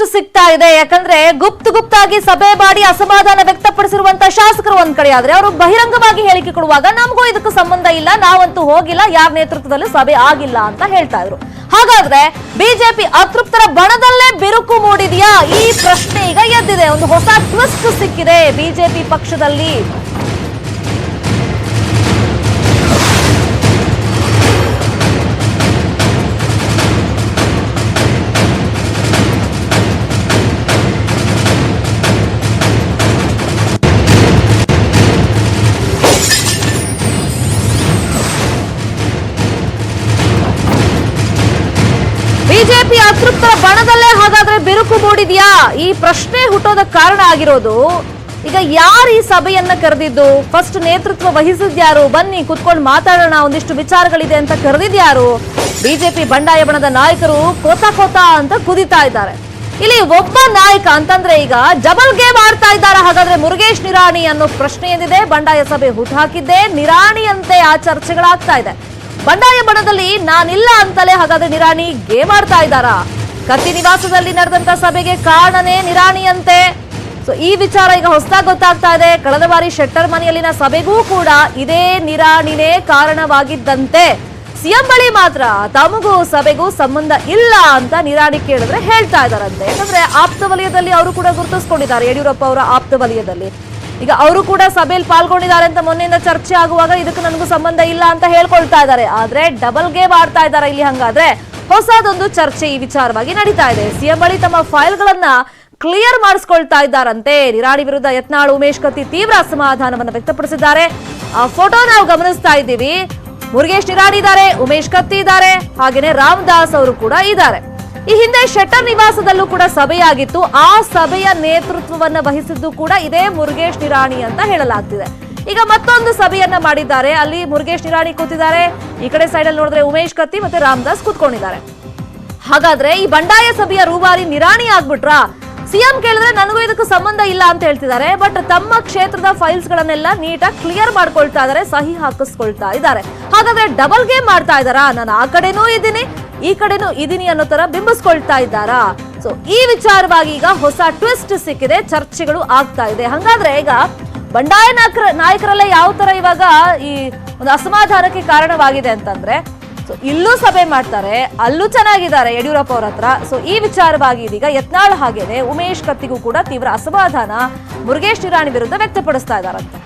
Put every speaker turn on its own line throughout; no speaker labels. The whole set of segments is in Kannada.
ಟ್ವಿಸ್ಟ್ ಸಿಗ್ತಾ ಇದೆ. ಯಾಕಂದ್ರೆ ಗುಪ್ತಾಗಿ ಸಭೆ ಮಾಡಿ ಅಸಮಾಧಾನ ವ್ಯಕ್ತಪಡಿಸಿರುವಂತಹ ಶಾಸಕರು ಒಂದ್ ಕಡೆ ಆದ್ರೆ ಅವರು ಬಹಿರಂಗವಾಗಿ ಹೇಳಿಕೆ ಕೊಡುವಾಗ ನಮಗೂ ಇದಕ್ಕೆ ಸಂಬಂಧ ಇಲ್ಲ, ನಾವಂತೂ ಹೋಗಿಲ್ಲ, ಯಾರ ನೇತೃತ್ವದಲ್ಲಿ ಸಭೆ ಆಗಿಲ್ಲ ಅಂತ ಹೇಳ್ತಾ ಇದ್ರು. ಹಾಗಾದ್ರೆ ಬಿಜೆಪಿ ಅತೃಪ್ತರ ಬಣದಲ್ಲೇ ಬಿರುಕು ಮೂಡಿದೆಯಾ? ಈ ಪ್ರಶ್ನೆ ಈಗ ಎದ್ದಿದೆ. ಒಂದು ಹೊಸ ಟ್ವಿಸ್ಟ್ ಸಿಕ್ಕಿದೆ ಬಿಜೆಪಿ ಪಕ್ಷದಲ್ಲಿ. ಬಿಜೆಪಿ ಅತೃಪ್ತರ ಬಣದಲ್ಲೇ ಹಾಗಾದ್ರೆ ಬಿರುಕು ಮೂಡಿದ್ಯಾ? ಈ ಪ್ರಶ್ನೆ ಹುಟ್ಟೋದಕ್ಕೆ ಕಾರಣ ಆಗಿರೋದು ಈಗ ಯಾರು ಈ ಸಭೆಯನ್ನ ಕರೆದಿದ್ದು, ಫಸ್ಟ್ ನೇತೃತ್ವ ವಹಿಸಿದ್ಯಾರು, ಬನ್ನಿ ಕುತ್ಕೊಂಡು ಮಾತಾಡೋಣ, ಒಂದಿಷ್ಟು ವಿಚಾರಗಳಿದೆ ಅಂತ ಕರೆದಿದ್ಯಾರು? ಬಿಜೆಪಿ ಬಂಡಾಯ ಬಣದ ನಾಯಕರು ಕೋತಾ ಅಂತ ಕುದಿತಾ ಇದ್ದಾರೆ. ಇಲ್ಲಿ ಒಬ್ಬ ನಾಯಕ ಅಂತಂದ್ರೆ ಈಗ ಡಬಲ್ ಗೇಮ್ ಆಡ್ತಾ ಇದ್ದಾರೆ. ಹಾಗಾದ್ರೆ ಮುರುಗೇಶ್ ನಿರಾಣಿ ಅನ್ನೋ ಪ್ರಶ್ನೆ ಏನಿದೆ, ಬಂಡಾಯ ಸಭೆ ಹುಟ್ಟುಹಾಕಿದ್ದೆ ನಿರಾಣಿಯಂತೆ ಆ ಚರ್ಚೆಗಳಾಗ್ತಾ ಇದೆ. ಬಂಡಾಯ ಬಣದಲ್ಲಿ ನಾನಿಲ್ಲ ಅಂತಲೇ ಹಾಗಾದ್ರೆ ನಿರಾಣಿ ಗೇಮ್ ಆಡ್ತಾ ಇದ್ದಾರಾ? ಕತ್ತಿ ನಿವಾಸದಲ್ಲಿ ನಡೆದಂತ ಸಭೆಗೆ ಕಾರಣನೇ ನಿರಾಣಿಯಂತೆ. ಸೊ ಈ ವಿಚಾರ ಈಗ ಹೊಸದಾಗಿ ಗೊತ್ತಾಗ್ತಾ ಇದೆ. ಕಳೆದ ಬಾರಿ ಶೆಟ್ಟರ್ ಮನೆಯಲ್ಲಿನ ಸಭೆಗೂ ಕೂಡ ಇದೇ ನಿರಾಣಿನೇ ಕಾರಣವಾಗಿದ್ದಂತೆ. ಸಿಎಂ ಬಳಿ ಮಾತ್ರ ತಮಗೂ ಸಭೆಗೂ ಸಂಬಂಧ ಇಲ್ಲ ಅಂತ ನಿರಾಣಿ ಕೇಳಿದ್ರೆ ಹೇಳ್ತಾ ಇದ್ದಾರಂತೆ. ಯಾಕಂದ್ರೆ ಆಪ್ತ ವಲಯದಲ್ಲಿ ಅವರು ಕೂಡ ಗುರುತಿಸ್ಕೊಂಡಿದ್ದಾರೆ, ಯಡಿಯೂರಪ್ಪ ಅವರ ಆಪ್ತ ವಲಯದಲ್ಲಿ. ಈಗ ಅವರು ಕೂಡ ಸಭೆಯಲ್ಲಿ ಪಾಲ್ಗೊಂಡಿದ್ದಾರೆ ಅಂತ ಮೊನ್ನೆಯಿಂದ ಚರ್ಚೆ ಆಗುವಾಗ ಇದಕ್ಕೆ ನನಗೂ ಸಂಬಂಧ ಇಲ್ಲ ಅಂತ ಹೇಳ್ಕೊಳ್ತಾ ಇದ್ದಾರೆ. ಆದ್ರೆ ಡಬಲ್ ಗೇಮ್ ಆಡ್ತಾ ಇದ್ದಾರೆ ಇಲ್ಲಿ. ಹಂಗಾದ್ರೆ ಹೊಸದೊಂದು ಚರ್ಚೆ ಈ ವಿಚಾರವಾಗಿ ನಡೀತಾ ಇದೆ. ಸಿಎಂ ಬಳಿ ತಮ್ಮ ಫೈಲ್ಗಳನ್ನ ಕ್ಲಿಯರ್ ಮಾಡಿಸ್ಕೊಳ್ತಾ ಇದ್ದಾರಂತೆ. ನಿರಾಣಿ ವಿರುದ್ಧ ಯತ್ನಾಳ್, ಉಮೇಶ್ ಕತ್ತಿ ತೀವ್ರ ಅಸಮಾಧಾನವನ್ನು ವ್ಯಕ್ತಪಡಿಸಿದ್ದಾರೆ. ಆ ಫೋಟೋ ನಾವು ಗಮನಿಸ್ತಾ ಇದ್ದೀವಿ. ಮುರುಗೇಶ್ ನಿರಾಣಿ ಇದ್ದಾರೆ, ಉಮೇಶ್ ಕತ್ತಿ ಇದ್ದಾರೆ, ಹಾಗೇನೆ ರಾಮದಾಸ್ ಅವರು ಕೂಡ ಇದ್ದಾರೆ. ಈ ಹಿಂದೆ ಶೆಟ್ಟರ್ ನಿವಾಸದಲ್ಲೂ ಕೂಡ ಸಭೆಯಾಗಿತ್ತು. ಆ ಸಭೆಯ ನೇತೃತ್ವವನ್ನ ವಹಿಸಿದ್ದು ಕೂಡ ಇದೇ ಮುರುಗೇಶ್ ನಿರಾಣಿ ಅಂತ ಹೇಳಲಾಗ್ತಿದೆ. ಈಗ ಮತ್ತೊಂದು ಸಭೆಯನ್ನ ಮಾಡಿದ್ದಾರೆ, ಅಲ್ಲಿ ಮುರುಗೇಶ್ ನಿರಾಣಿ ಕೂತಿದ್ದಾರೆ. ಈ ಕಡೆ ಸೈಡ್ ಅಲ್ಲಿ ನೋಡಿದ್ರೆ ಉಮೇಶ್ ಕತ್ತಿ ಮತ್ತೆ ರಾಮದಾಸ್ ಕೂತ್ಕೊಂಡಿದ್ದಾರೆ. ಹಾಗಾದ್ರೆ ಈ ಬಂಡಾಯ ಸಭೆಯ ರೂವಾರಿ ನಿರಾಣಿ ಆಗ್ಬಿಟ್ರಾ? ಸಿಎಂ ಕೇಳಿದ್ರೆ ನನಗೂ ಇದಕ್ಕೆ ಸಂಬಂಧ ಇಲ್ಲ ಅಂತ ಹೇಳ್ತಿದ್ದಾರೆ. ಬಟ್ ತಮ್ಮ ಕ್ಷೇತ್ರದ ಫೈಲ್ಸ್ ಗಳನ್ನೆಲ್ಲ ನೀಟಾಗಿ ಕ್ಲಿಯರ್ ಮಾಡ್ಕೊಳ್ತಾ ಇದ್ದಾರೆ, ಸಹಿ ಹಾಕಿಸ್ಕೊಳ್ತಾ ಇದ್ದಾರೆ. ಹಾಗಾದ್ರೆ ಡಬಲ್ ಗೇಮ್ ಮಾಡ್ತಾ ಇದ್ದಾರಾ? ನಾನು ಆ ಕಡೆನೂ ಇದ್ದೀನಿ, ಈ ಕಡೆನೂ ಇದೀನಿ ಅನ್ನೋ ತರ ಬಿಂಬಿಸ್ಕೊಳ್ತಾ ಇದ್ದಾರಾ? ಸೊ ಈ ವಿಚಾರವಾಗಿ ಈಗ ಹೊಸ ಟ್ವಿಸ್ಟ್ ಸಿಕ್ಕಿದೆ, ಚರ್ಚೆಗಳು ಆಗ್ತಾ ಇದೆ. ಹಂಗಾದ್ರೆ ಈಗ ಬಂಡಾಯ ನಾಯಕರಲ್ಲೇ ಯಾವ ತರ ಇವಾಗ ಈ ಒಂದು ಅಸಮಾಧಾನಕ್ಕೆ ಕಾರಣವಾಗಿದೆ ಅಂತಂದ್ರೆ, ಸೊ ಇಲ್ಲೂ ಸಭೆ ಮಾಡ್ತಾರೆ, ಅಲ್ಲೂ ಚೆನ್ನಾಗಿದ್ದಾರೆ ಯಡಿಯೂರಪ್ಪ ಅವ್ರ ಹತ್ರ. ಸೊ ಈ ವಿಚಾರವಾಗಿ ಇದೀಗ ಯತ್ನಾಳ್ ಹಾಗೇನೆ ಉಮೇಶ್ ಕತ್ತಿಗೂ ಕೂಡ ತೀವ್ರ ಅಸಮಾಧಾನ ಮುರುಗೇಶ್ ನಿರಾಣಿ ವಿರುದ್ಧ ವ್ಯಕ್ತಪಡಿಸ್ತಾ ಇದ್ದಾರಂತೆ.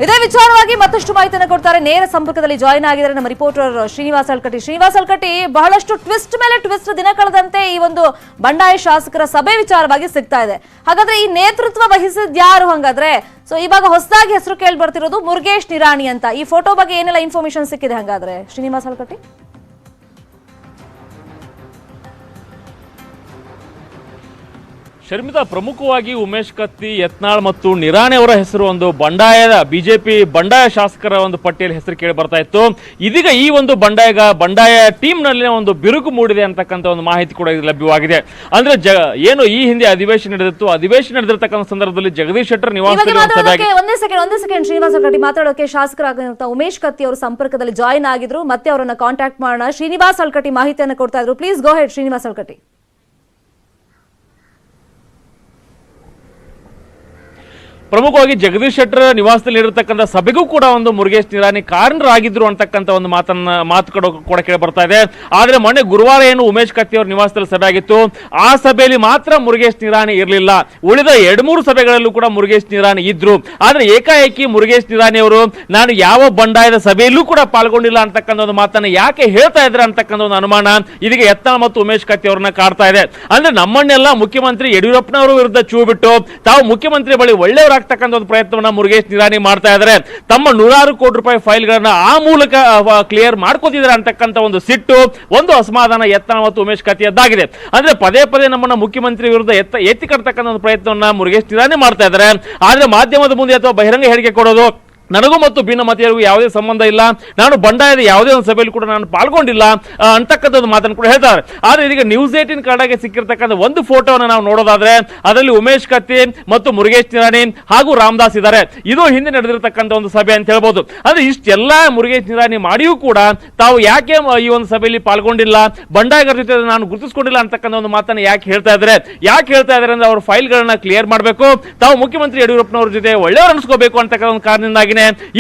ಇದೇ ವಿಚಾರವಾಗಿ ಮತ್ತಷ್ಟು ಮಾಹಿತಿಯನ್ನು ಕೊಡ್ತಾರೆ. ನೇರ ಸಂಪರ್ಕದಲ್ಲಿ ಜಾಯಿನ್ ಆಗಿದ್ದಾರೆ ನಮ್ಮ ರಿಪೋರ್ಟರ್ ಶ್ರೀನಿವಾಸ್ ಹಲ್ಕಟ್ಟಿ. ಶ್ರೀನಿವಾಸ್ ಹಲ್ಕಟ್ಟಿ, ಬಹಳಷ್ಟು ಟ್ವಿಸ್ಟ್ ಮೇಲೆ ಟ್ವಿಸ್ಟ್ ದಿನ ಕಳೆದಂತೆ ಈ ಒಂದು ಬಂಡಾಯ ಶಾಸಕರ ಸಭೆ ವಿಚಾರವಾಗಿ ಸಿಗ್ತಾ ಇದೆ. ಹಾಗಾದ್ರೆ ಈ ನೇತೃತ್ವ ವಹಿಸಿದ್ಯಾರು? ಹಂಗಾದ್ರೆ ಸೊ ಇವಾಗ ಹೊಸದಾಗಿ ಹೆಸರು ಕೇಳಿ ಬರ್ತಿರೋದು ಮುರುಗೇಶ್ ನಿರಾಣಿ ಅಂತ. ಈ ಫೋಟೋ ಬಗ್ಗೆ ಏನೆಲ್ಲ ಇನ್ಫಾರ್ಮೇಶನ್ ಸಿಕ್ಕಿದೆ ಹಂಗಾದ್ರೆ ಶ್ರೀನಿವಾಸ್ ಹಲ್ಕಟ್ಟಿ?
ಶರ್ಮಿತಾ, ಪ್ರಮುಖವಾಗಿ ಉಮೇಶ್ ಕತ್ತಿ, ಯತ್ನಾಳ್ ಮತ್ತು ನಿರಾಣಿ ಅವರ ಹೆಸರು ಒಂದು ಬಿಜೆಪಿ ಬಂಡಾಯ ಶಾಸಕರ ಒಂದು ಪಟ್ಟಿಯಲ್ಲಿ ಹೆಸರು ಕೇಳಿ ಬರ್ತಾ ಇತ್ತು. ಇದೀಗ ಈ ಒಂದು ಬಂಡಾಯ ಟೀಮ್ ನಲ್ಲಿ ಒಂದು ಬಿರುಕು ಮೂಡಿದೆ ಅಂತಕ್ಕಂಥ ಒಂದು ಮಾಹಿತಿ ಕೂಡ ಲಭ್ಯವಾಗಿದೆ. ಅಂದ್ರೆ ಏನು ಈ ಹಿಂದೆ ಅಧಿವೇಶನ ನಡೆದಿರ್ತಕ್ಕಂಥ ಸಂದರ್ಭದಲ್ಲಿ ಜಗದೀಶ್ ಶೆಟ್ಟರ್ ನಿವಾಸದಲ್ಲಿ
ಒಂದೇ ಸೆಕೆಂಡ್ ಶ್ರೀನಿವಾಸ್ ಹಲ್ಕಟ್ಟಿ ಮಾತಾಡೋಕೆ ಶಾಸಕರಾಗಿರುವಂತಹ ಉಮೇಶ್ ಕತ್ತಿ ಅವರು ಸಂಪರ್ಕದಲ್ಲಿ ಜಾಯಿನ್ ಆಗಿದ್ರು. ಮತ್ತೆ ಅವರನ್ನ ಕಾಂಟ್ಯಾಕ್ಟ್ ಮಾಡೋಣ. ಶ್ರೀನಿವಾಸ್ ಹಲ್ಕಟ್ಟಿ ಮಾಹಿತಿಯನ್ನು ಕೊಡ್ತಾ ಇದ್ರು. Please go ahead Srinivas Halkatti.
ಪ್ರಮುಖವಾಗಿ ಜಗದೀಶ್ ಶೆಟ್ಟರ್ ನಿವಾಸದಲ್ಲಿ ಇರತಕ್ಕಂಥ ಸಭೆಗೂ ಕೂಡ ಒಂದು ಮುರುಗೇಶ್ ನಿರಾಣಿ ಕಾರಣರಾಗಿದ್ರು ಅಂತಕ್ಕಂಥ ಒಂದು ಮಾತು ಕೂಡ ಕೇಳಿ ಬರ್ತಾ ಇದೆ. ಆದ್ರೆ ಮೊನ್ನೆ ಗುರುವಾರ ಏನು ಉಮೇಶ್ ಕತ್ತಿ ಅವರ ನಿವಾಸದಲ್ಲಿ ಸಭೆ ಆಗಿತ್ತು, ಆ ಸಭೆಯಲ್ಲಿ ಮಾತ್ರ ಮುರುಗೇಶ್ ನಿರಾಣಿ ಇರಲಿಲ್ಲ. ಉಳಿದ 2-3 ಸಭೆಗಳಲ್ಲೂ ಕೂಡ ಮುರುಗೇಶ್ ನಿರಾಣಿ ಇದ್ರು. ಆದ್ರೆ ಏಕಾಏಕಿ ಮುರುಗೇಶ್ ನಿರಾಣಿ ಅವರು ನಾನು ಯಾವ ಬಂಡಾಯದ ಸಭೆಯಲ್ಲೂ ಕೂಡ ಪಾಲ್ಗೊಂಡಿಲ್ಲ ಅಂತಕ್ಕಂಥ ಒಂದು ಮಾತನ್ನ ಯಾಕೆ ಹೇಳ್ತಾ ಇದ್ರೆ ಅಂತಕ್ಕಂಥ ಒಂದು ಅನುಮಾನ ಇದೀಗ ಯತ್ನಾಳ್ ಮತ್ತು ಉಮೇಶ್ ಕತ್ತಿ ಅವರನ್ನ ಕಾಡ್ತಾ ಇದೆ. ಅಂದ್ರೆ ನಮ್ಮನ್ನೆಲ್ಲ ಮುಖ್ಯಮಂತ್ರಿ ಯಡಿಯೂರಪ್ಪನವರ ವಿರುದ್ಧ ಚೂ ಬಿಟ್ಟು ತಾವು ಮುಖ್ಯಮಂತ್ರಿ ಬಳಿ ಒಳ್ಳೆಯವರ ಆಗ್ತಕ್ಕಂಥ ಒಂದು ಪ್ರಯತ್ನವನ್ನ ಮುರುಗೇಶ್ ನಿರಾಣಿ ಮಾಡ್ತಾ ಇದ್ದಾರೆ. ತಮ್ಮ 100 ಕೋಟಿ ರೂಪಾಯಿ ಫೈಲ್ಗಳನ್ನ ಆ ಮೂಲಕ ಕ್ಲಿಯರ್ ಮಾಡ್ಕೋತಿದ್ದಾರೆ ಅಂತಕ್ಕಂಥ ಒಂದು ಸಿಟ್ಟು, ಒಂದು ಅಸಮಾಧಾನ ಯತ್ನಾಳ್ ಮತ್ತು ಉಮೇಶ್ ಕತ್ತಿಯದ್ದಾಗಿದೆ. ಅಂದ್ರೆ ಪದೇ ಪದೇ ನಮ್ಮನ್ನ ಮುಖ್ಯಮಂತ್ರಿ ವಿರುದ್ಧ ಎತ್ತಿ ಕಟ್ಟತಕ್ಕಂಥ ಒಂದು ಪ್ರಯತ್ನವನ್ನ ಮುರುಗೇಶ್ ನಿರಾಣಿ ಮಾಡ್ತಾ ಇದ್ದಾರೆ. ಆದ್ರೆ ಮಾಧ್ಯಮದ ಮುಂದೆ ಅಥವಾ ಬಹಿರಂಗ ಹೇಳಿಕೆ ಕೊಡೋದು ನನಗೂ ಮತ್ತು ಭಿನ್ನಮತೀಯರಿಗೂ ಯಾವುದೇ ಸಂಬಂಧ ಇಲ್ಲ, ನಾನು ಬಂಡಾಯದ ಯಾವುದೇ ಒಂದು ಸಭೆಯಲ್ಲಿ ಕೂಡ ನಾನು ಪಾಲ್ಗೊಂಡಿಲ್ಲ ಅಂತಕ್ಕಂಥದ್ದು ಮಾತನ್ನು ಕೂಡ ಹೇಳ್ತಾರೆ. ಆದರೆ ಇದೀಗ ನ್ಯೂಸ್ 18 ಕನ್ನಡಕ್ಕೆ ಸಿಕ್ಕಿರ್ತಕ್ಕಂಥ ಒಂದು ಫೋಟೋವನ್ನು ನಾವು ನೋಡೋದಾದ್ರೆ ಅದರಲ್ಲಿ ಉಮೇಶ್ ಕತ್ತಿ ಮತ್ತು ಮುರುಗೇಶ್ ನಿರಾಣಿ ಹಾಗೂ ರಾಮದಾಸ್ ಇದ್ದಾರೆ. ಇದು ಹಿಂದೆ ನಡೆದಿರತಕ್ಕಂಥ ಒಂದು ಸಭೆ ಅಂತ ಹೇಳ್ಬೋದು. ಅಂದ್ರೆ ಇಷ್ಟೆಲ್ಲ ಮುರುಗೇಶ್ ನಿರಾಣಿ ಮಾಡಿಯೂ ಕೂಡ ತಾವು ಯಾಕೆ ಈ ಒಂದು ಸಭೆಯಲ್ಲಿ ಪಾಲ್ಗೊಂಡಿಲ್ಲ, ಬಂಡಾಯಗಳ ಜೊತೆ ನಾನು ಗುರುತಿಸಿಕೊಂಡಿಲ್ಲ ಅಂತಕ್ಕಂಥ ಒಂದು ಮಾತನ್ನು ಯಾಕೆ ಹೇಳ್ತಾ ಇದ್ದಾರೆ ಅಂದ್ರೆ ಅವ್ರ ಫೈಲ್ಗಳನ್ನ ಕ್ಲಿಯರ್ ಮಾಡಬೇಕು, ತಾವು ಮುಖ್ಯಮಂತ್ರಿ ಯಡಿಯೂರಪ್ಪನವ್ರ ಜೊತೆ ಒಳ್ಳೆಯವರು ಅನಿಸ್ಕೋಬೇಕು ಅಂತಕ್ಕಂಥ ಒಂದು ಕಾರಣದಿಂದಾಗಿ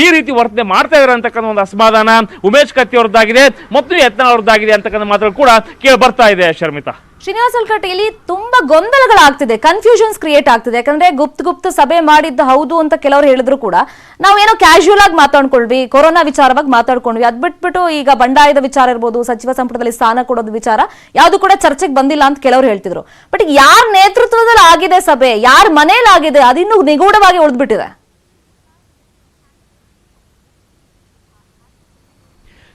ಈ ರೀತಿ ವರ್ತನೆ ಮಾಡ್ತಾ ಇದ್ದಾರೆ ಅಂತಕ್ಕಂಥ ಒಂದು ಅಸಮಾಧಾನ ಉಮೇಶ್ ಕತ್ತಿ ಅವರದ್ದಾಗಿದೆ ಮತ್ತು ಯತ್ನಾಳ್ ಅವರದ್ದಾಗಿದೆ ಅಂತಕ್ಕಂಥ ಮಾತುಗಳು ಕೂಡ ಕೇಳಿ ಬರ್ತಾ ಇದೆ. ಶರ್ಮಿತಾ,
ಶ್ರೀನಿವಾಸ್ ಹಲ್ಕಟ್ಟಿ, ಇಲ್ಲಿ ತುಂಬಾ ಗೊಂದಲಗಳಾಗ್ತಿದೆ, ಕನ್ಫ್ಯೂಷನ್ಸ್ ಕ್ರಿಯೇಟ್ ಆಗ್ತಿದೆ. ಯಾಕಂದ್ರೆ ಗುಪ್ತ ಸಭೆ ಮಾಡಿದ್ದು ಹೌದು ಅಂತ ಕೆಲವರು ಹೇಳಿದ್ರು ಕೂಡ ನಾವೇನೋ ಕ್ಯಾಶುಯಲ್ ಆಗಿ ಮಾತಾಡ್ಕೊಳ್ವಿ, ಕೊರೋನಾ ವಿಚಾರವಾಗಿ ಮಾತಾಡ್ಕೊಂಡ್ವಿ, ಅದ್ ಬಿಟ್ಬಿಟ್ಟು ಈಗ ಬಂಡಾಯದ ವಿಚಾರ ಇರ್ಬೋದು, ಸಚಿವ ಸಂಪುಟದಲ್ಲಿ ಸ್ಥಾನ ಕೊಡೋದು ವಿಚಾರ ಯಾವುದು ಕೂಡ ಚರ್ಚೆಗೆ ಬಂದಿಲ್ಲ ಅಂತ ಕೆಲವರು ಹೇಳ್ತಿದ್ರು. ಬಟ್ ಯಾರ ನೇತೃತ್ವದಲ್ಲಿ ಆಗಿದೆ ಸಭೆ, ಯಾರ ಮನೇಲಿ ಆಗಿದೆ, ಅದಿನ್ನೂ ನಿಗೂಢವಾಗಿ ಉಳಿದ್ಬಿಟ್ಟಿದೆ.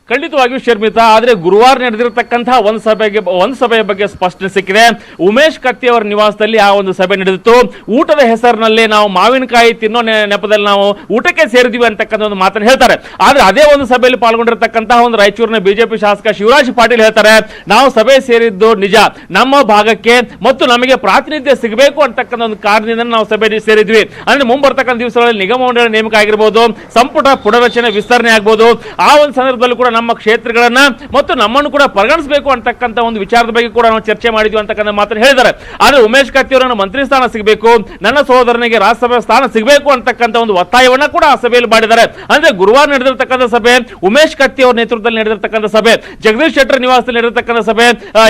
ಖಂಡಿತವಾಗಿಯೂ ಶರ್ಮಿತಾ, ಆದ್ರೆ ಗುರುವಾರ ನಡೆದಿರತಕ್ಕಂತಹ ಒಂದು ಸಭೆಯ ಬಗ್ಗೆ ಸ್ಪಷ್ಟನೆ ಸಿಕ್ಕಿದೆ. ಉಮೇಶ್ ಕತ್ತಿ ಅವರ ನಿವಾಸದಲ್ಲಿ ಆ ಒಂದು ಸಭೆ ನಡೆದಿತ್ತು. ಊಟದ ಹೆಸರಿನಲ್ಲಿ ನಾವು ಮಾವಿನಕಾಯಿ ತಿನ್ನೋ ನೆಪದಲ್ಲಿ ನಾವು ಊಟಕ್ಕೆ ಸೇರಿದ್ವಿ ಅಂತಕ್ಕಂಥ ಒಂದು ಮಾತನ್ನು ಹೇಳ್ತಾರೆ. ಆದ್ರೆ ಅದೇ ಒಂದು ಸಭೆಯಲ್ಲಿ ಪಾಲ್ಗೊಂಡಿರತಕ್ಕಂತಹ ಒಂದು ರಾಯಚೂರಿನ ಬಿಜೆಪಿ ಶಾಸಕ ಶಿವರಾಜ್ ಪಾಟೀಲ್ ಹೇಳ್ತಾರೆ, ನಾವು ಸಭೆ ಸೇರಿದ್ದು ನಿಜ, ನಮ್ಮ ಭಾಗಕ್ಕೆ ಮತ್ತು ನಮಗೆ ಪ್ರಾತಿನಿಧ್ಯ ಸಿಗಬೇಕು ಅಂತಕ್ಕಂಥ ಒಂದು ಕಾರಣದಿಂದ ನಾವು ಸಭೆ ಸೇರಿದ್ವಿ. ಅಂದ್ರೆ ಮುಂಬರ್ತಕ್ಕಂಥ ದಿವಸಗಳಲ್ಲಿ ನಿಗಮ ಮಂಡಳಿ ನೇಮಕ ಆಗಿರ್ಬೋದು, ಸಂಪುಟ ಪುನರ್ರಚನೆ ವಿಸ್ತರಣೆ ಆಗ್ಬೋದು, ಆ ಒಂದು ಸಂದರ್ಭದಲ್ಲಿ ಕೂಡ ನಮ್ಮ ಕ್ಷೇತ್ರಗಳನ್ನ ಮತ್ತು ನಮ್ಮನ್ನು ಕೂಡ ಪರಿಗಣಿಸಬೇಕು ಅಂತಕ್ಕಂಥ ಒಂದು ವಿಚಾರದ ಬಗ್ಗೆ ಕೂಡ ನಾವು ಚರ್ಚೆ ಮಾಡಿದ್ವಿ ಅಂತಕ್ಕಂಥ ಮಾತನ್ನು ಹೇಳಿದ್ದಾರೆ. ಆದ್ರೆ ಉಮೇಶ್ ಕತ್ತಿ ಅವರನ್ನು ಮಂತ್ರಿ ಸ್ಥಾನ ಸಿಗಬೇಕು, ನನ್ನ ಸಹೋದರನಿಗೆ ರಾಜ್ಯಸಭೆ ಸ್ಥಾನ ಸಿಗಬೇಕು ಅಂತಕ್ಕಂಥ ಒಂದು ಒತ್ತಾಯವನ್ನ ಕೂಡ ಆ ಸಭೆಯಲ್ಲಿ ಮಾಡಿದ್ದಾರೆ. ಅಂದ್ರೆ ಗುರುವಾರ ನಡೆದಿರತಕ್ಕಂಥ ಸಭೆ, ಉಮೇಶ್ ಕತ್ತಿ ಅವರ ನೇತೃತ್ವದಲ್ಲಿ ನಡೆದಿರತಕ್ಕಂಥ ಸಭೆ, ಜಗದೀಶ್ ಶೆಟ್ಟರ್ ನಿವಾಸದಲ್ಲಿ ನಡೆದಿರತಕ್ಕಂಥ ಸಭೆ,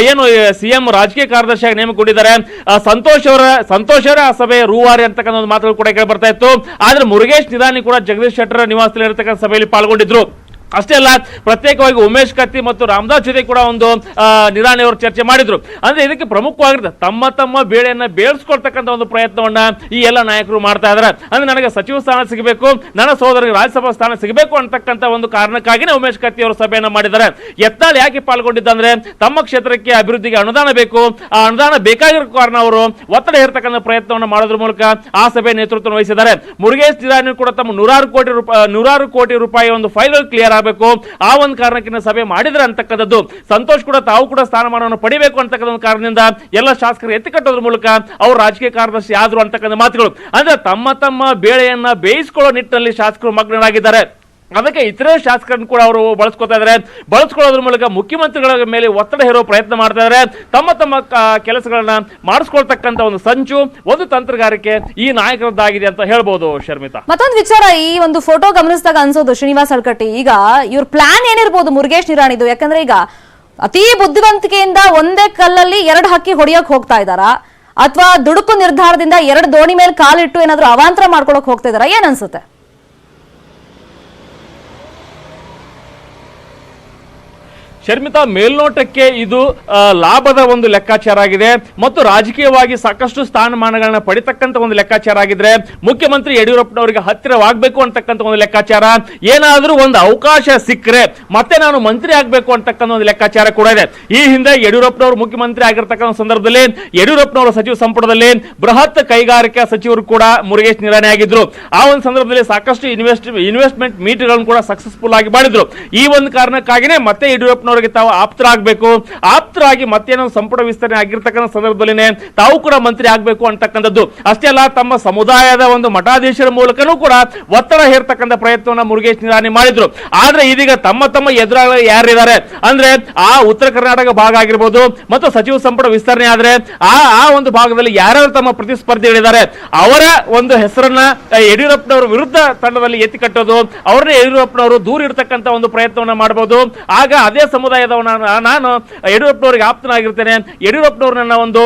ಏನು ಸಿಎಂ ರಾಜಕೀಯ ಕಾರ್ಯದರ್ಶಿಯಾಗಿ ನೇಮಕಗೊಂಡಿದ್ದಾರೆ ಸಂತೋಷ್ ಅವರೇ ಆ ಸಭೆ ರೂವಾರಿ ಅಂತಕ್ಕಂಥ ಒಂದು ಮಾತುಗಳು ಕೂಡ ಕೇಳಿ ಬರ್ತಾ ಇತ್ತು. ಆದ್ರೆ ಮುರುಗೇಶ್ ನಿರಾಣಿ ಕೂಡ ಜಗದೀಶ್ ಶೆಟ್ಟರ್ ನಿವಾಸದಲ್ಲಿ ಇರತಕ್ಕಂಥ ಸಭೆಯಲ್ಲಿ ಪಾಲ್ಗೊಂಡಿದ್ರು. ಅಷ್ಟೇ ಅಲ್ಲ, ಪ್ರತ್ಯೇಕವಾಗಿ ಉಮೇಶ್ ಕತ್ತಿ ಮತ್ತು ರಾಮದಾಸ್ ಜೊತೆ ಕೂಡ ಒಂದು ನಿರಾಣಿ ಅವರು ಚರ್ಚೆ ಮಾಡಿದ್ರು. ಅಂದ್ರೆ ಇದಕ್ಕೆ ಪ್ರಮುಖವಾಗಿರುತ್ತೆ ತಮ್ಮ ಬೇಳೆಯನ್ನ ಬೇಳಿಸ್ಕೊಳ್ತಕ್ಕಂಥ ಒಂದು ಪ್ರಯತ್ನವನ್ನ ಈ ಎಲ್ಲ ನಾಯಕರು ಮಾಡ್ತಾ ಇದ್ದಾರೆ. ಅಂದ್ರೆ ನನಗೆ ಸಚಿವ ಸ್ಥಾನ ಸಿಗಬೇಕು, ನನ್ನ ಸಹೋದರಿಗೆ ರಾಜ್ಯಸಭಾ ಸ್ಥಾನ ಸಿಗಬೇಕು ಅಂತಕ್ಕಂಥ ಒಂದು ಕಾರಣಕ್ಕಾಗಿನೇ ಉಮೇಶ್ ಕತ್ತಿ ಅವರು ಸಭೆಯನ್ನ ಮಾಡಿದ್ದಾರೆ. ಯತ್ನಾಳ್ ಯಾಕೆ ಪಾಲ್ಗೊಂಡಿದ್ದಂದ್ರೆ ತಮ್ಮ ಕ್ಷೇತ್ರಕ್ಕೆ ಅಭಿವೃದ್ಧಿಗೆ ಅನುದಾನ ಬೇಕು, ಆ ಅನುದಾನ ಬೇಕಾಗಿರೋ ಕಾರಣ ಅವರು ಒತ್ತಡ ಹೇರ್ತಕ್ಕಂಥ ಪ್ರಯತ್ನವನ್ನು ಮಾಡೋದ್ರ ಮೂಲಕ ಆ ಸಭೆ ನೇತೃತ್ವ ವಹಿಸಿದ್ದಾರೆ. ಮುರುಗೇಶ್ ನಿರಾಣಿ ಕೂಡ ತಮ್ಮ 100 ಕೋಟಿ ರೂಪಾಯಿ ಒಂದು ಫೈಲ್ ಕ್ಲಿಯರ್ ಬೇಕು, ಆ ಒಂದು ಕಾರಣಕ್ಕಿಂತ ಸಭೆ ಮಾಡಿದ್ರೆ ಅಂತಕ್ಕಂಥದ್ದು. ಸಂತೋಷ್ ಕೂಡ ತಾವು ಕೂಡ ಸ್ಥಾನಮಾನವನ್ನು ಪಡಿಬೇಕು ಅಂತಕ್ಕಂಥ ಕಾರಣದಿಂದ ಎಲ್ಲ ಶಾಸಕರು ಎತ್ತಿಕಟ್ಟೋದ್ರ ಮೂಲಕ ಅವರು ರಾಜಕೀಯ ಕಾರ್ಯದರ್ಶಿ ಆದ್ರು ಅಂತಕ್ಕಂಥ ಮಾತುಗಳು. ಅಂದ್ರೆ ತಮ್ಮ ಬೇಳೆಯನ್ನ ಬೇಯಿಸಿಕೊಳ್ಳೋ ನಿಟ್ಟಿನಲ್ಲಿ ಶಾಸಕರು ಮಗ್ನರಾಗಿದ್ದಾರೆ. ಅದಕ್ಕೆ ಇತರೆ ಶಾಸಕರನ್ನು ಕೂಡ ಅವರು ಬಳಸ್ಕೊಳ್ಳೋದ್ರ ಮೂಲಕ ಮುಖ್ಯಮಂತ್ರಿಗಳ ಮೇಲೆ ಒತ್ತಡ ಹೇರೋ ಪ್ರಯತ್ನ ಮಾಡ್ತಾ ಇದ್ದಾರೆ. ತಮ್ಮ ಕೆಲಸಗಳನ್ನ ಮಾಡಿಸ್ಕೊಳ್ತಕ್ಕಂಥ ಒಂದು ಸಂಚು, ಒಂದು ತಂತ್ರಗಾರಿಕೆ ಈ ನಾಯಕರದ್ದಾಗಿದೆ ಅಂತ ಹೇಳ್ಬೋದು. ಶರ್ಮಿತಾ,
ಮತ್ತೊಂದು ವಿಚಾರ, ಈ ಒಂದು ಫೋಟೋ ಗಮನಿಸಿದಾಗ ಅನ್ಸೋದು ಶ್ರೀನಿವಾಸ್ ಹಲ್ಕಟ್ಟಿ, ಈಗ ಇವ್ರ ಪ್ಲಾನ್ ಏನಿರ್ಬೋದು ಮುರುಗೇಶ್ ನಿರಾಣಿದು? ಯಾಕಂದ್ರೆ ಈಗ ಅತಿ ಬುದ್ಧಿವಂತಿಕೆಯಿಂದ ಒಂದೇ ಕಲ್ಲಲ್ಲಿ 2 ಹಕ್ಕಿ ಹೊಡೆಯಕ್ ಹೋಗ್ತಾ ಇದ್ದಾರಾ, ಅಥವಾ ದುಡುಕು ನಿರ್ಧಾರದಿಂದ 2 ದೋಣಿ ಮೇಲೆ ಕಾಲಿಟ್ಟು ಏನಾದ್ರು ಅವಾಂತರ ಮಾಡ್ಕೊಳಕ್ ಹೋಗ್ತಾ ಇದಾರಾ? ಏನ್ ಅನ್ಸುತ್ತೆ?
ಶರ್ಮಿತಾ, ಮೇಲ್ನೋಟಕ್ಕೆ ಇದು ಲಾಭದ ಒಂದು ಲೆಕ್ಕಾಚಾರ ಆಗಿದೆ ಮತ್ತು ರಾಜಕೀಯವಾಗಿ ಸಾಕಷ್ಟು ಸ್ಥಾನಮಾನಗಳನ್ನ ಪಡಿತಕ್ಕಂಥ ಒಂದು ಲೆಕ್ಕಾಚಾರ ಆಗಿದ್ರೆ ಮುಖ್ಯಮಂತ್ರಿ ಯಡಿಯೂರಪ್ಪನವರಿಗೆ ಹತ್ತಿರವಾಗಬೇಕು ಅಂತಕ್ಕಂಥ ಒಂದು ಲೆಕ್ಕಾಚಾರ, ಏನಾದರೂ ಒಂದು ಅವಕಾಶ ಸಿಕ್ಕರೆ ಮತ್ತೆ ನಾನು ಮಂತ್ರಿ ಆಗಬೇಕು ಅಂತಕ್ಕಂಥ ಒಂದು ಲೆಕ್ಕಾಚಾರ ಕೂಡ ಇದೆ. ಈ ಹಿಂದೆ ಯಡಿಯೂರಪ್ಪನವರು ಮುಖ್ಯಮಂತ್ರಿ ಆಗಿರ್ತಕ್ಕಂಥ ಸಂದರ್ಭದಲ್ಲಿ ಯಡಿಯೂರಪ್ಪನವರ ಸಚಿವ ಸಂಪುಟದಲ್ಲಿ ಬೃಹತ್ ಕೈಗಾರಿಕಾ ಸಚಿವರು ಕೂಡ ಮುರುಗೇಶ್ ನಿರಾಣಿ ಆಗಿದ್ರು. ಆ ಒಂದು ಸಂದರ್ಭದಲ್ಲಿ ಸಾಕಷ್ಟು ಇನ್ವೆಸ್ಟ್ಮೆಂಟ್ ಮೀಟ್ಗಳನ್ನು ಕೂಡ ಸಕ್ಸಸ್ಫುಲ್ ಆಗಿ ಮಾಡಿದ್ರು. ಈ ಒಂದು ಕಾರಣಕ್ಕಾಗಿನೇ ಮತ್ತೆ ಯಡಿಯೂರಪ್ಪನವರಿಗೆ ತಾವು ಆಪ್ತರಾಗಿ ಮತ್ತೇನೋ ಸಂಪುಟ ವಿಸ್ತರಣೆ ಆಗಿರ್ತಕ್ಕಂಥ ಸಂದರ್ಭದಲ್ಲಿ ತಾವು ಕೂಡ ಮಂತ್ರಿ ಆಗಬೇಕು ಅಂತಕ್ಕಂಥದ್ದು. ಅಷ್ಟೇ ಅಲ್ಲ, ತಮ್ಮ ಸಮುದಾಯದ ಒಂದು ಮಠಾಧೀಶರ ಮೂಲಕನೂ ಕೂಡ ಒತ್ತಡ ಹೇರ್ತಕ್ಕಂಥ ಪ್ರಯತ್ನವನ್ನ ಮುರುಗೇಶ್ ನಿರಾಣಿ ಮಾಡಿದ್ರು. ಆದ್ರೆ ಇದೀಗ ತಮ್ಮ ಎದುರಾಳಿ ಯಾರಿದ್ದಾರೆ ಅಂದ್ರೆ ಆ ಉತ್ತರ ಕರ್ನಾಟಕ ಭಾಗ ಆಗಿರ್ಬೋದು ಮತ್ತು ಸಚಿವ ಸಂಪುಟ ವಿಸ್ತರಣೆ ಆದ್ರೆ ಆ ಒಂದು ಭಾಗದಲ್ಲಿ ಯಾರ್ಯಾರು ತಮ್ಮ ಪ್ರತಿಸ್ಪರ್ಧಿಗಳಿದ್ದಾರೆ ಅವರ ಒಂದು ಹೆಸರನ್ನ ಯಡಿಯೂರಪ್ಪನವರ ವಿರುದ್ಧ ತಂಡದಲ್ಲಿ ಎತ್ತಿ ಕಟ್ಟೋದು, ಅವ್ರನ್ನೇ ಯಡಿಯೂರಪ್ಪನವರು ದೂರ ಇಡ್ತಕ್ಕಂಥ ಒಂದು ಪ್ರಯತ್ನವನ್ನ ಮಾಡಬಹುದು. ಆಗ ಅದೇ ಸಮುದಾಯದವನ ನಾನು ಯಡಿಯೂರಪ್ಪನವರಿಗೆ ಆಪ್ತನಾಗಿರ್ತೇನೆ, ಯಡಿಯೂರಪ್ಪನವ್ರನ್ನ ಒಂದು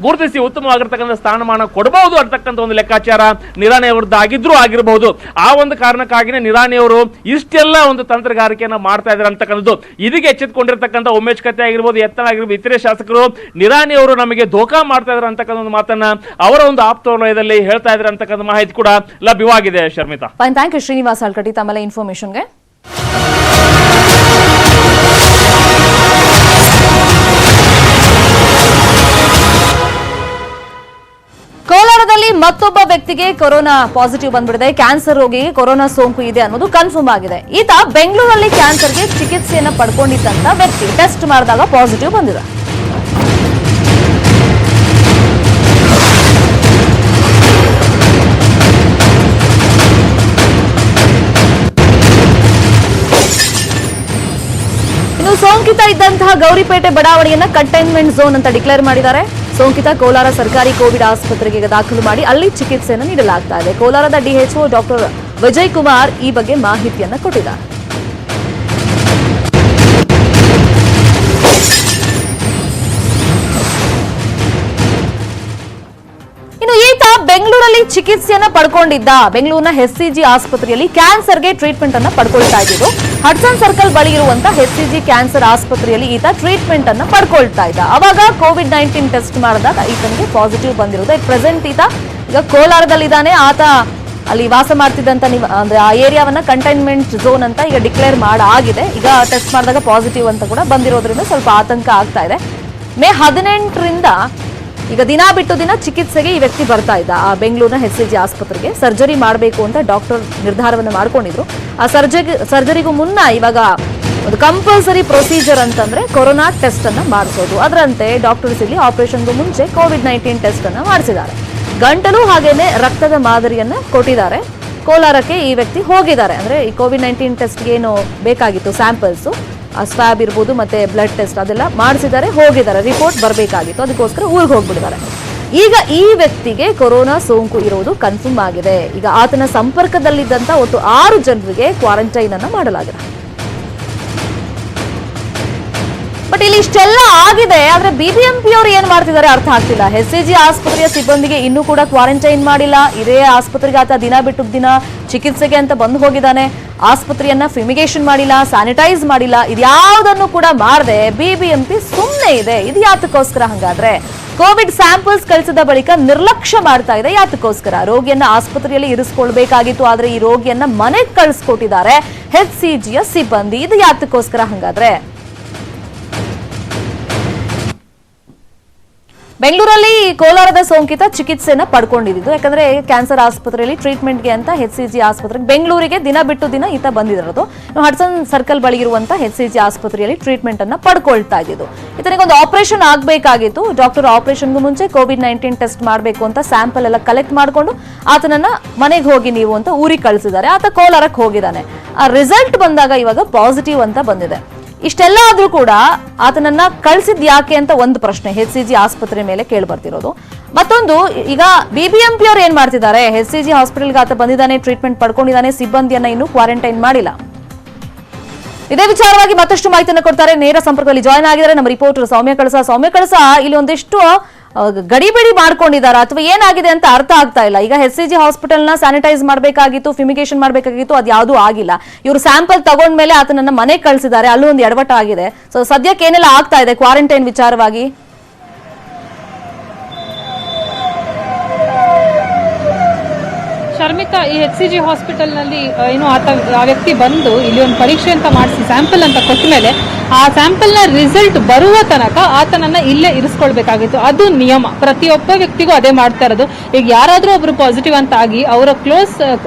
ಗುರುತಿಸಿ ಉತ್ತಮವಾಗಿರ್ತಕ್ಕಂಥ ಸ್ಥಾನಮಾನ ಕೊಡಬಹುದು ಅಂತಕ್ಕಂಥ ಒಂದು ಲೆಕ್ಕಾಚಾರ ನಿರಾಣಿ ಅವರದ್ದು ಆಗಿರಬಹುದು. ಆ ಒಂದು ಕಾರಣಕ್ಕಾಗಿನೇ ನಿರಾಣಿ ಅವರು ಇಷ್ಟೆಲ್ಲ ಒಂದು ತಂತ್ರಗಾರಿಕೆಯನ್ನ ಮಾಡ್ತಾ ಇದ್ದಾರೆ ಅಂತಕ್ಕಂಥದ್ದು. ಇದಕ್ಕೆ ಎಚ್ಚೆತ್ತುಕೊಂಡಿರ್ತಕ್ಕಂಥ ಉಮೇಶ್ ಕತ್ತಿ ಆಗಿರ್ಬೋದು, ಯತ್ನಾಳ್ ಆಗಿರ್ಬೋದು, ಇತರೆ ಶಾಸಕರು ನಿರಾಣಿ ಅವರು ನಮಗೆ ಧೋಖಾ ಮಾಡ್ತಾ ಇದ್ದಾರೆ ಅಂತಕ್ಕಂಥ ಒಂದು ಮಾತನ್ನ ಅವರ ಒಂದು ಆಪ್ತ ವಲಯದಲ್ಲಿ ಹೇಳ್ತಾ ಇದ್ದಾರೆ ಅಂತಕ್ಕಂಥ ಮಾಹಿತಿ ಕೂಡ ಲಭ್ಯವಾಗಿದೆ. ಶರ್ಮಿತಾ,
ಥ್ಯಾಂಕ್ ಯು ಶ್ರೀನಿವಾಸ್ ಹಲ್ಕಟ್ಟಿ ತಮ್ಮೆಲ್ಲ ಇನ್ಫಾರ್ಮೇಶನ್ಗೆ. ಕೋಲಾರದಲ್ಲಿ ಮತ್ತೊಬ್ಬ ವ್ಯಕ್ತಿಗೆ ಕೊರೋನಾ ಪಾಸಿಟಿವ್ ಬಂದ್ಬಿಡಿದೆ. ಕ್ಯಾನ್ಸರ್ ರೋಗಿಗೆ ಕೊರೋನಾ ಸೋಂಕು ಇದೆ ಅನ್ನೋದು ಕನ್ಫರ್ಮ್ ಆಗಿದೆ. ಈತ ಬೆಂಗಳೂರಲ್ಲಿ ಕ್ಯಾನ್ಸರ್ಗೆ ಚಿಕಿತ್ಸೆಯನ್ನ ಪಡ್ಕೊಂಡಿದ್ದಂತ ವ್ಯಕ್ತಿ ಟೆಸ್ಟ್ ಮಾಡಿದಾಗ ಪಾಸಿಟಿವ್ ಬಂದಿದೆ. ಸೋಂಕಿತ ಇದ್ದಂತಹ ಗೌರಿಪೇಟೆ ಬಡಾವಣೆಯನ್ನ ಕಂಟೈನ್ಮೆಂಟ್ ಝೋನ್ ಅಂತ ಡಿಕ್ಲೇರ್ ಮಾಡಿದ್ದಾರೆ. ಸೋಂಕಿತ ಕೋಲಾರ ಸರ್ಕಾರಿ ಕೋವಿಡ್ ಆಸ್ಪತ್ರೆಗೆ ದಾಖಲು ಮಾಡಿ ಅಲ್ಲಿ ಚಿಕಿತ್ಸೆಯನ್ನು ನೀಡಲಾಗ್ತಾ ಇದೆ. ಕೋಲಾರದ ಡಿಎಚ್ಒ ಡಾಕ್ಟರ್ ವಿಜಯ್ ಕುಮಾರ್ ಈ ಬಗ್ಗೆ ಮಾಹಿತಿಯನ್ನ ಕೊಟ್ಟಿದ್ದಾರೆ. ಇನ್ನು ಈತ ಬೆಂಗಳೂರಲ್ಲಿ ಚಿಕಿತ್ಸೆಯನ್ನ ಪಡ್ಕೊಂಡಿದ್ದ. ಬೆಂಗಳೂರಿನ HCG ಆಸ್ಪತ್ರೆಯಲ್ಲಿ ಕ್ಯಾನ್ಸರ್ಗೆ ಟ್ರೀಟ್ಮೆಂಟ್ ಅನ್ನ ಪಡ್ಕೊಳ್ತಾ ಇದ್ದು ಹಡ್ಸನ್ ಸರ್ಕಲ್ ಬಳಿ ಇರುವಂತಹ HCG ಕ್ಯಾನ್ಸರ್ ಆಸ್ಪತ್ರೆಯಲ್ಲಿ ಈತ ಟ್ರೀಟ್ಮೆಂಟ್ ಅನ್ನ ಪಡ್ಕೊಳ್ತಾ ಇದ್ದ. ಅವಾಗ COVID-19 ಟೆಸ್ಟ್ ಮಾಡಿದಾಗ ಈತನಿಗೆ ಪಾಸಿಟಿವ್ ಬಂದಿರೋದು. ಪ್ರೆಸೆಂಟ್ ಈತ ಈಗ ಕೋಲಾರದಲ್ಲಿದ್ದಾನೆ. ಆತ ಅಲ್ಲಿ ವಾಸ ಮಾಡ್ತಿದ್ದಂತ ಅಂದ್ರೆ ಆ ಏರಿಯಾವನ್ನ ಕಂಟೈನ್ಮೆಂಟ್ ಝೋನ್ ಅಂತ ಈಗ ಡಿಕ್ಲೇರ್ ಮಾಡಾಗಿದೆ. ಈಗ ಟೆಸ್ಟ್ ಮಾಡಿದಾಗ ಪಾಸಿಟಿವ್ ಅಂತ ಕೂಡ ಬಂದಿರೋದ್ರಿಂದ ಸ್ವಲ್ಪ ಆತಂಕ ಆಗ್ತಾ ಇದೆ. ಮೇ 18ರಿಂದ ಈಗ ದಿನ ಬಿಟ್ಟು ದಿನ ಚಿಕಿತ್ಸೆಗೆ ಈ ವ್ಯಕ್ತಿ ಬರ್ತಾ ಇದ್ದ. ಆ ಬೆಂಗಳೂರಿನ HCG ಆಸ್ಪತ್ರೆಗೆ ಸರ್ಜರಿ ಮಾಡಬೇಕು ಅಂತ ಡಾಕ್ಟರ್ ನಿರ್ಧಾರವನ್ನು ಮಾಡ್ಕೊಂಡಿದ್ರು. ಆ ಸರ್ಜರಿಗೂ ಮುನ್ನ ಇವಾಗ ಒಂದು ಕಂಪಲ್ಸರಿ ಪ್ರೊಸೀಜರ್ ಅಂತಂದ್ರೆ ಕೊರೋನಾ ಟೆಸ್ಟ್ ಅನ್ನ ಮಾಡಿಸೋದು. ಅದರಂತೆ ಡಾಕ್ಟರ್ಸ್ ಇಲ್ಲಿ ಆಪರೇಷನ್ಗೂ ಮುಂಚೆ COVID-19 ಟೆಸ್ಟ್ ಅನ್ನ ಮಾಡಿಸಿದ್ದಾರೆ. ಗಂಟಲು ಹಾಗೇನೆ ರಕ್ತದ ಮಾದರಿಯನ್ನ ಕೊಟ್ಟಿದ್ದಾರೆ. ಕೋಲಾರಕ್ಕೆ ಈ ವ್ಯಕ್ತಿ ಹೋಗಿದ್ದಾರೆ. ಅಂದ್ರೆ ಈ COVID-19 ಟೆಸ್ಟ್ಗೆ ಏನು ಬೇಕಾಗಿತ್ತು ಸ್ಯಾಂಪಲ್ಸ್, ಆ ಸ್ವಾಬ್ ಇರ್ಬೋದು ಮತ್ತೆ ಬ್ಲಡ್ ಟೆಸ್ಟ್ ಅದೆಲ್ಲ ಮಾಡಿಸಿದ್ದಾರೆ, ಹೋಗಿದ್ದಾರೆ. ರಿಪೋರ್ಟ್ ಬರಬೇಕಾಗಿತ್ತು, ಅದಕ್ಕೋಸ್ಕರ ಊರಿಗೆ ಹೋಗ್ಬಿಟ್ಟಿದ್ದಾರೆ. ಈಗ ಈ ವ್ಯಕ್ತಿಗೆ ಕೊರೋನಾ ಸೋಂಕು ಇರೋದು ಕನ್ಫರ್ಮ್ ಆಗಿದೆ. ಈಗ ಆತನ ಸಂಪರ್ಕದಲ್ಲಿದ್ದಂತ ಒಟ್ಟು 6 ಜನರಿಗೆ ಕ್ವಾರಂಟೈನ್ ಅನ್ನ ಮಾಡಲಾಗಿದೆ. ಬಟ್ ಇಲ್ಲಿ ಇಷ್ಟೆಲ್ಲ ಆಗಿದೆ, ಆದ್ರೆ BBMP ಅವರು ಏನ್ ಮಾಡ್ತಿದ್ದಾರೆ ಅರ್ಥ ಆಗ್ತಿಲ್ಲ. HCG ಆಸ್ಪತ್ರೆಯ ಸಿಬ್ಬಂದಿಗೆ ಇನ್ನೂ ಕೂಡ ಕ್ವಾರಂಟೈನ್ ಮಾಡಿಲ್ಲ. ಇದೇ ಆಸ್ಪತ್ರೆಗೆ ಆತ ದಿನ ಬಿಟ್ಟು ದಿನ ಚಿಕಿತ್ಸೆಗೆ ಅಂತ ಬಂದು ಹೋಗಿದ್ದಾನೆ. ಆಸ್ಪತ್ರೆಯನ್ನ ಫ್ಯೂಮಿಗೇಷನ್ ಮಾಡಿಲ್ಲ, ಸ್ಯಾನಿಟೈಸ್ ಮಾಡಿಲ್ಲ, ಇದ್ಯಾವುದನ್ನು ಕೂಡ ಮಾಡದೆ BBMP ಸುಮ್ಮನೆ ಇದೆ. ಇದು ಯಾತಕ್ಕೋಸ್ಕರ? ಹಂಗಾದ್ರೆ ಕೋವಿಡ್ ಸ್ಯಾಂಪಲ್ಸ್ ಕಳಿಸಿದ ಬಳಿಕ ನಿರ್ಲಕ್ಷ್ಯ ಮಾಡ್ತಾ ಇದೆ. ಯಾತಕ್ಕೋಸ್ಕರ? ರೋಗಿಯನ್ನ ಆಸ್ಪತ್ರೆಯಲ್ಲಿ ಇರಿಸ್ಕೊಳ್ಬೇಕಾಗಿತ್ತು, ಆದ್ರೆ ಈ ರೋಗಿಯನ್ನ ಮನೆಗೆ ಕಳಿಸ್ಕೊಟ್ಟಿದ್ದಾರೆ HCGಯ ಸಿಬ್ಬಂದಿ. ಇದು ಯಾತಕ್ಕೋಸ್ಕರ ಹಂಗಾದ್ರೆ? ಬೆಂಗಳೂರಲ್ಲಿ ಕೋಲಾರದ ಸೋಂಕಿತ ಚಿಕಿತ್ಸೆನ ಪಡ್ಕೊಂಡಿದ್ದು. ಯಾಕಂದ್ರೆ ಕ್ಯಾನ್ಸರ್ ಆಸ್ಪತ್ರೆಯಲ್ಲಿ ಟ್ರೀಟ್ಮೆಂಟ್ಗೆ ಅಂತ HCG ಆಸ್ಪತ್ರೆಗೆ ಬೆಂಗಳೂರಿಗೆ ದಿನ ಬಿಟ್ಟು ದಿನ ಈತ ಬಂದಿರೋದು. ಹಡ್ಸನ್ ಸರ್ಕಲ್ ಬಳಿ ಇರುವಂತಹ HCG ಆಸ್ಪತ್ರೆಯಲ್ಲಿ ಟ್ರೀಟ್ಮೆಂಟ್ ಅನ್ನ ಪಡ್ಕೊಳ್ತಾ ಇದ್ದು. ಈತನಿಗೊಂದು ಆಪರೇಷನ್ ಆಗಬೇಕಾಗಿತ್ತು. ಡಾಕ್ಟರ್ ಆಪರೇಷನ್ಗೂ ಮುಂಚೆ COVID-19 ಟೆಸ್ಟ್ ಮಾಡಬೇಕು ಅಂತ ಸ್ಯಾಂಪಲ್ ಎಲ್ಲ ಕಲೆಕ್ಟ್ ಮಾಡಿಕೊಂಡು ಆತನನ್ನ ಮನೆಗೆ ಹೋಗಿ ನೀವು ಅಂತ ಊರಿಗೆ ಕಳಿಸಿದ್ದಾರೆ. ಆತ ಕೋಲಾರಕ್ಕೆ ಹೋಗಿದ್ದಾನೆ. ಆ ರಿಸಲ್ಟ್ ಬಂದಾಗ ಇವಾಗ ಪಾಸಿಟಿವ್ ಅಂತ ಬಂದಿದೆ. ಇಷ್ಟೆಲ್ಲ ಆದ್ರೂ ಕೂಡ ಆತನನ್ನ ಕಳ್ಸಿದ್ ಯಾಕೆ ಅಂತ ಒಂದು ಪ್ರಶ್ನೆ HCG ಆಸ್ಪತ್ರೆ ಮೇಲೆ ಕೇಳಿ ಬರ್ತಿರೋದು. ಮತ್ತೊಂದು, ಈಗ BBMP ಅವರು ಏನ್ ಮಾಡ್ತಿದ್ದಾರೆ? HCG ಹಾಸ್ಪಿಟಲ್ಗೆ ಆತ ಬಂದಿದ್ದಾನೆ, ಟ್ರೀಟ್ಮೆಂಟ್ ಪಡ್ಕೊಂಡಿದ್ದಾನೆ, ಸಿಬ್ಬಂದಿಯನ್ನ ಇನ್ನೂ ಕ್ವಾರಂಟೈನ್ ಮಾಡಿಲ್ಲ. ಇದೇ ವಿಚಾರವಾಗಿ ಮತ್ತಷ್ಟು ಮಾಹಿತಿಯನ್ನು ಕೊಡ್ತಾರೆ. ನೇರ ಸಂಪರ್ಕದಲ್ಲಿ ಜಾಯ್ನ್ ಆಗಿದ್ದಾರೆ ನಮ್ಮ ರಿಪೋರ್ಟರ್ ಸೌಮ್ಯ ಕಳಸ. ಇಲ್ಲಿ ಒಂದಿಷ್ಟು ಗಡಿಬಿಡಿ ಮಾಡ್ಕೊಂಡಿದ್ದಾರೆ ಅಥವಾ ಏನಾಗಿದೆ ಅಂತ ಅರ್ಥ ಆಗ್ತಾ ಇಲ್ಲ. ಈಗ HCG ಹಾಸ್ಪಿಟಲ್ನ ಸ್ಯಾನಿಟೈಸ್ ಮಾಡಬೇಕಾಗಿತ್ತು, ಫ್ಯೂಮಿಗೇಷನ್ ಮಾಡಬೇಕಾಗಿತ್ತು, ಅದು ಯಾವುದೂ ಆಗಿಲ್ಲ. ಇವರು ಸ್ಯಾಂಪಲ್ ತಗೊಂಡ್ಮೇಲೆ ಆತನನ್ನ ಮನೆಗೆ ಕಳಿಸಿದ್ದಾರೆ. ಅಲ್ಲೂ ಒಂದು ಎಡವಟ ಆಗಿದೆ. ಸೊ ಸದ್ಯಕ್ಕೆ ಏನೆಲ್ಲ ಆಗ್ತಾ ಇದೆ ಕ್ವಾರಂಟೈನ್ ವಿಚಾರವಾಗಿ?
ಶರ್ಮಿತಾ, ಈ HCG ಹಾಸ್ಪಿಟಲ್ನಲ್ಲಿ ಏನು ಆ ವ್ಯಕ್ತಿ ಬಂದು ಇಲ್ಲಿ ಒಂದು ಪರೀಕ್ಷೆ ಅಂತ ಮಾಡಿಸಿ ಸ್ಯಾಂಪಲ್ ಅಂತ ಕೊಟ್ಟ ಮೇಲೆ ಆ ಸ್ಯಾಂಪಲ್ನ ರಿಸಲ್ಟ್ ಬರುವ ತನಕ ಆತನನ್ನ ಇಲ್ಲೇ ಇರಿಸ್ಕೊಳ್ಬೇಕಾಗಿತ್ತು. ಅದು ನಿಯಮ. ಪ್ರತಿಯೊಬ್ಬ ವ್ಯಕ್ತಿಗೂ ಅದೇ ಮಾಡ್ತಾ ಇರೋದು. ಈಗ ಯಾರಾದ್ರೂ ಒಬ್ರು ಪಾಸಿಟಿವ್ ಅಂತ ಆಗಿ ಅವರ ಕ್ಲೋಸ್